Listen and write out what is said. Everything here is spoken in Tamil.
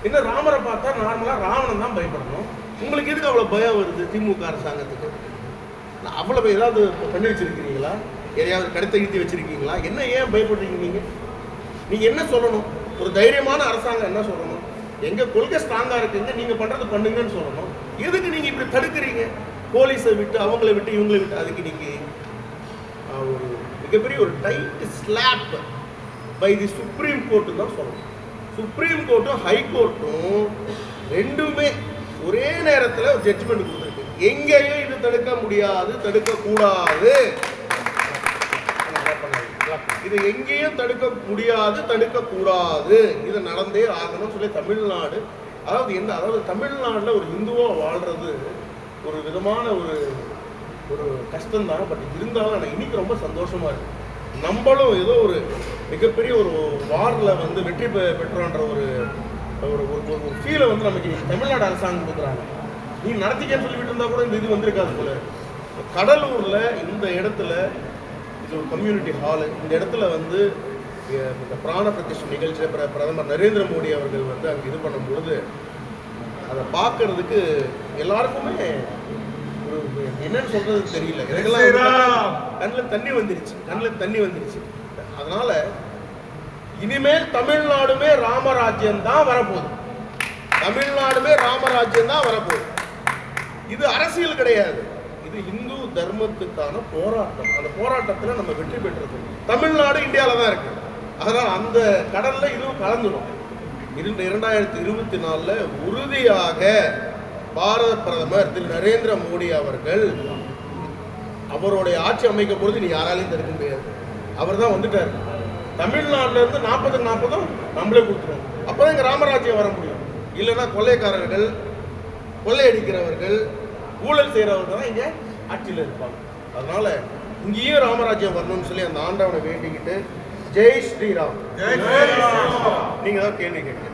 இன்னும் ராமரை பார்த்தா நார்மலா ராவணன் தான் பயப்படணும். உங்களுக்கு எதுக்கு அவ்வளவு பயம் வருது திமுக அரசாங்கத்துக்கு? அவ்வளவு ஏதாவது பண்ணி வச்சிருக்கீங்களா? எதையாவது கடத்த ஈட்டி வச்சிருக்கீங்களா? என்ன ஏன் பயப்படுறீங்க? நீங்க என்ன சொல்லணும்? ஒரு தைரியமான அரசாங்கம் என்ன சொல்லணும்? எங்க கொள்கை ஸ்ட்ராங்கா இருக்குங்க, நீங்க பண்றது பண்ணுங்கன்னு சொல்லணும். எதுக்கு நீங்க இப்படி தடுக்கிறீங்க? போலீஸை விட்டு அவங்களை விட்டு இவங்களை விட்டு அதுக்கு நீங்க ஒரு மிகப்பெரிய ஒரு tight slap by the Supreme Court தான் சொல்லணும். சுப்ரீம் கோர்ட்டும் ஹைகோர்ட்டும் ரெண்டுமே ஒரே நேரத்தில் ஒரு ஜட்ஜ்மெண்ட் கொடுத்துருக்கு. எங்கேயும் இது தடுக்க முடியாது, தடுக்க கூடாது. இது எங்கேயும் தடுக்க முடியாது, தடுக்க கூடாது. இது நடந்தே ஆகணும்னு சொல்லி தமிழ்நாடு, அதாவது தமிழ்நாட்டில் ஒரு இந்துவா வாழ்றது ஒரு விதமான ஒரு ஒரு கஷ்டம்தான். பட் இருந்தாலும் எனக்கு இன்னைக்கு ரொம்ப சந்தோஷமா இருக்கு. நம்மளும் ஏதோ ஒரு மிகப்பெரிய ஒரு வாரில் வந்து வெற்றி பெற்றோன்ற ஒரு ஒரு ஒரு ஃபீலை வந்து நமக்கு தமிழ்நாடு அரசாங்கம் கொடுக்குறாங்க. நீ நடத்திக்கன்னு சொல்லிவிட்டு இருந்தா கூட இந்த இது வந்திருக்காது போல. கடலூர்ல இந்த இடத்துல இது ஒரு கம்யூனிட்டி ஹாலு. இந்த இடத்துல வந்து இந்த பிராண பிரதிஷ்டை நிகழ்ச்சியை பிரதமர் நரேந்திர மோடி அவர்கள் வந்து அங்கே இது பண்ணும்பொழுது அதை பார்க்கறதுக்கு எல்லாருக்குமே ஒரு என்னன்னு சொல்றது தெரியல. எனக்கெல்லாம் கண்ணில் தண்ணி வந்துருச்சு. அதனால இனிமேல் தமிழ்நாடுமே ராமராஜ்யம் தான் வரப்போகுது. இது அரசியல் கிடையாது, இது இந்து தர்மத்துக்கான போராட்டம். அந்த போராட்டத்தில் நம்ம வெற்றி பெற்றது. தமிழ்நாடு இந்தியாவில் தான் இருக்கு. அதனால அந்த கடல்ல இதுவும் கலந்துடும். 2024 உறுதியாக பாரத பிரதமர் திரு நரேந்திர மோடி அவர்கள் அவருடைய ஆட்சி அமைக்கும் பொழுது நீ யாராலையும் தடுக்க முடியாது. அவர் தான் வந்துட்டார். தமிழ்நாட்டில இருந்து 40 நம்மளே கொடுத்துருவோம். அப்பதான் இங்க ராமராஜ்யம் வர முடியும். இல்லைன்னா கொள்ளைக்காரர்கள், கொள்ளையடிக்கிறவர்கள், ஊழல் செய்யறவர்கள் தான் இங்க ஆட்சியில் இருப்பாங்க. அதனால இங்கேயும் ராமராஜ்யம் வரணும்னு சொல்லி அந்த ஆண்டவனை வேண்டிக்கிட்டு ஜெய் ஸ்ரீராம். நீங்க தான் கேள்வி கேட்க